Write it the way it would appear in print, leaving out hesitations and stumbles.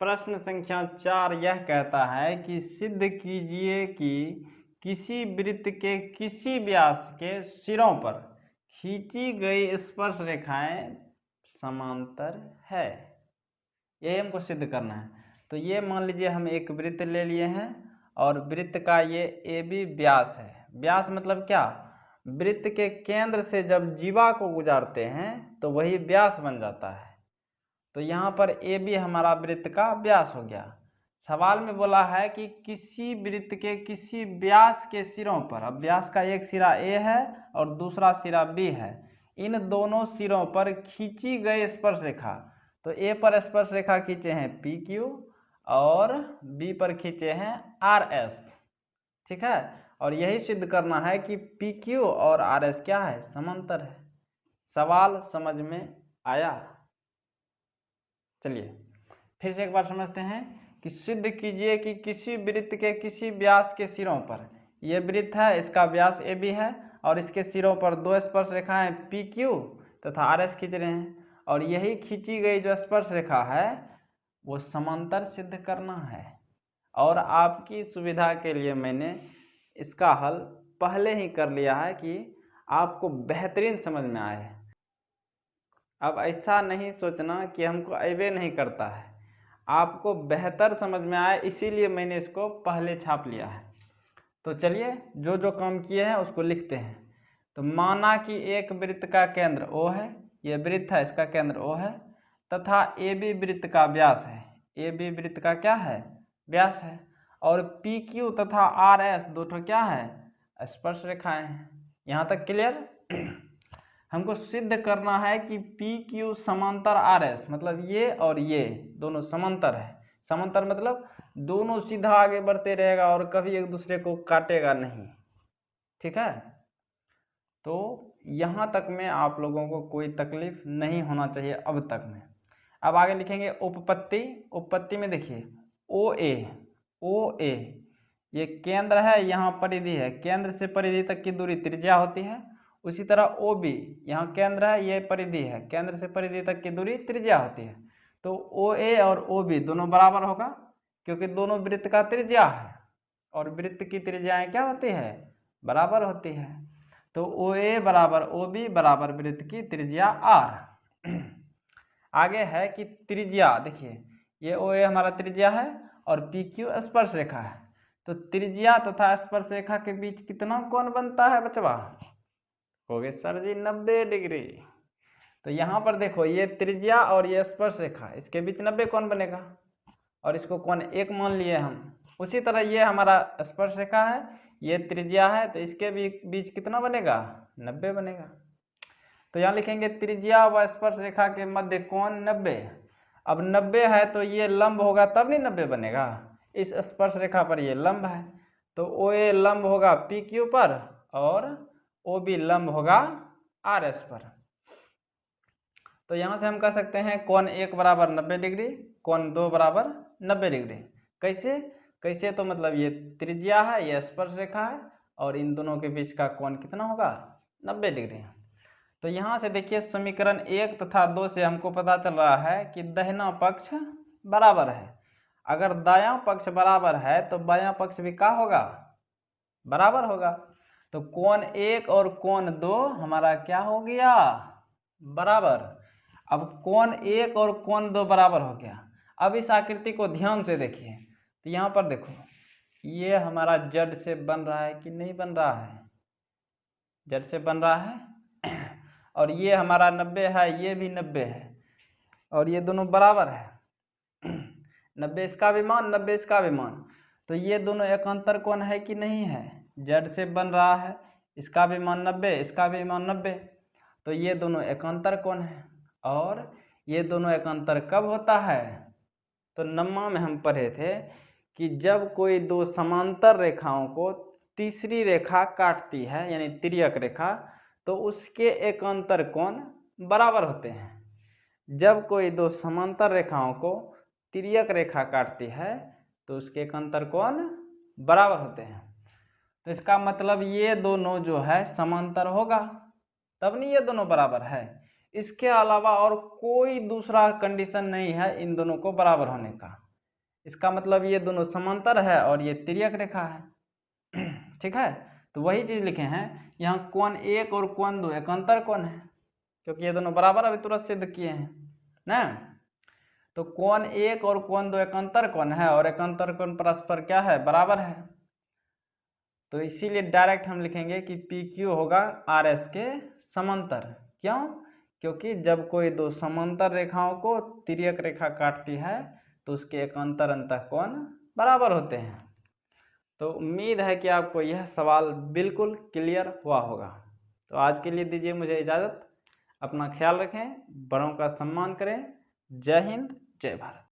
प्रश्न संख्या 4 यह कहता है कि सिद्ध कीजिए कि किसी वृत्त के किसी व्यास के सिरों पर खींची गई स्पर्श रेखाएं समांतर है। यही हमको सिद्ध करना है। तो ये मान लीजिए हम एक वृत्त ले लिए हैं और वृत्त का ये AB व्यास है। व्यास मतलब क्या? वृत्त के केंद्र से जब जीवा को गुजारते हैं तो वही व्यास बन जाता है। तो यहाँ पर AB हमारा वृत्त का व्यास हो गया। सवाल में बोला है कि किसी वृत्त के किसी व्यास के सिरों पर, अब व्यास का एक सिरा A है और दूसरा सिरा B है, इन दोनों सिरों पर खींची गई स्पर्श रेखा, तो A पर स्पर्श रेखा खींचे हैं PQ और B पर खींचे हैं RS, ठीक है। और यही सिद्ध करना है कि PQ और RS क्या है? समांतर है। सवाल समझ में आया? चलिए फिर से एक बार समझते हैं कि सिद्ध कीजिए कि किसी वृत्त के किसी व्यास के सिरों पर, ये वृत्त है, इसका व्यास AB है और इसके सिरों पर दो स्पर्श रेखाएं PQ तथा RS खींच रहे हैं, और यही खींची गई जो स्पर्श रेखा है वो समांतर सिद्ध करना है। और आपकी सुविधा के लिए मैंने इसका हल पहले ही कर लिया है कि आपको बेहतरीन समझ में आए। अब ऐसा नहीं सोचना कि हमको अबे नहीं करता है, आपको बेहतर समझ में आए इसीलिए मैंने इसको पहले छाप लिया है। तो चलिए जो जो काम किए हैं उसको लिखते हैं। तो माना कि एक वृत्त का केंद्र O है, ये वृत्त है, इसका केंद्र O है, तथा AB वृत्त का व्यास है। AB वृत्त का क्या है? व्यास है। और PQ तथा RS दो ठो क्या है? स्पर्श रेखाएं हैं। यहाँ तक क्लियर? हमको सिद्ध करना है कि PQ समांतर RS, मतलब ये और ये दोनों समांतर है। समांतर मतलब दोनों सीधा आगे बढ़ते रहेगा और कभी एक दूसरे को काटेगा नहीं, ठीक है। तो यहाँ तक में आप लोगों को कोई तकलीफ नहीं होना चाहिए अब तक में। अब आगे लिखेंगे उपपत्ति। उपपत्ति में देखिए OA ये केंद्र है, यहाँ परिधि है, केंद्र से परिधि तक की दूरी त्रिज्या होती है। उसी तरह OB यहाँ केंद्र है, ये परिधि है, केंद्र से परिधि तक की दूरी त्रिज्या होती है। तो OA और OB दोनों बराबर होगा क्योंकि दोनों वृत्त का त्रिज्या है और वृत्त की त्रिज्याएं क्या होती है? बराबर होती है। तो OA बराबर OB बराबर वृत्त की त्रिज्या R। आगे है कि त्रिज्या, देखिए ये OA हमारा त्रिज्या है और PQ स्पर्श रेखा है। तो त्रिज्या तथा स्पर्श रेखा के बीच कितना कोण बनता है बचवा? हो गए सर जी 90 डिग्री। तो यहाँ पर देखो ये त्रिज्या और ये स्पर्श रेखा, इसके बीच 90 कोण बनेगा और इसको कोण 1 मान लिए हम। उसी तरह ये हमारा स्पर्श रेखा है, ये त्रिज्या है, तो इसके बीच कितना बनेगा? 90 बनेगा। तो यहाँ लिखेंगे त्रिज्या व स्पर्श रेखा के मध्य कोण 90। अब 90 है तो ये लंब होगा तब नहीं 90 बनेगा, इस स्पर्श रेखा पर ये लंब है, तो OA लंब होगा PQ पर और OB लंब होगा RS पर। तो यहाँ से हम कह सकते हैं कोण 1 बराबर 90 डिग्री, कोण 2 बराबर 90 डिग्री। कैसे? कैसे तो मतलब ये त्रिज्या है, ये स्पर्श रेखा है और इन दोनों के बीच का कोण कितना होगा? 90 डिग्री। तो यहाँ से देखिए समीकरण 1 तथा 2 से हमको पता चल रहा है कि दाहिना पक्ष बराबर है। अगर दायां पक्ष बराबर है तो बायां पक्ष भी क्या होगा? बराबर होगा। तो कोण 1 और कोण 2 हमारा क्या हो गया? बराबर। अब कोण 1 और कोण 2 बराबर हो गया। अब इस आकृति को ध्यान से देखिए, तो यहाँ पर देखो ये हमारा जड़ से बन रहा है कि नहीं बन रहा है? जड़ से बन रहा है और ये हमारा 90 है, ये भी 90 है और ये दोनों बराबर है। 90 इसका भी मान, 90 इसका भी मान, तो ये दोनों एकांतर कोण है कि नहीं है? जड़ से बन रहा है, इसका भी मान 90, इसका भी मान 90, तो ये दोनों एकांतर कोण है। और ये दोनों एकांतर कब होता है? तो नम्मा में हम पढ़े थे कि जब कोई दो समांतर रेखाओं को तीसरी रेखा काटती है यानी तिर्यक रेखा, तो उसके एकांतर कोण बराबर होते हैं। जब कोई दो समांतर रेखाओं को तिर्यक रेखा काटती है तो उसके एकांतर कोण बराबर होते हैं। तो इसका मतलब ये दोनों जो है समांतर होगा, तब नहीं ये दोनों बराबर है। इसके अलावा और कोई दूसरा कंडीशन नहीं है इन दोनों को बराबर होने का। इसका मतलब ये दोनों समांतर है और ये तिर्यक रेखा है। ठीक है, तो वही चीज लिखे हैं यहाँ कोण 1 और कोण 2 एकांतर कोण है, क्योंकि ये दोनों बराबर अभी तुरंत सिद्ध किए हैं ना। तो कोण 1 और कोण 2 एकांतर कोण है और एकांतर कोण परस्पर क्या है, बराबर है। तो इसीलिए डायरेक्ट हम लिखेंगे कि PQ होगा RS के समांतर। क्यों? क्योंकि जब कोई दो समांतर रेखाओं को तिर्यक रेखा काटती है तो उसके एकांतर अंतःकोण बराबर होते हैं। तो उम्मीद है कि आपको यह सवाल बिल्कुल क्लियर हुआ होगा। तो आज के लिए दीजिए मुझे इजाज़त। अपना ख्याल रखें, बड़ों का सम्मान करें। जय हिंद, जय भारत।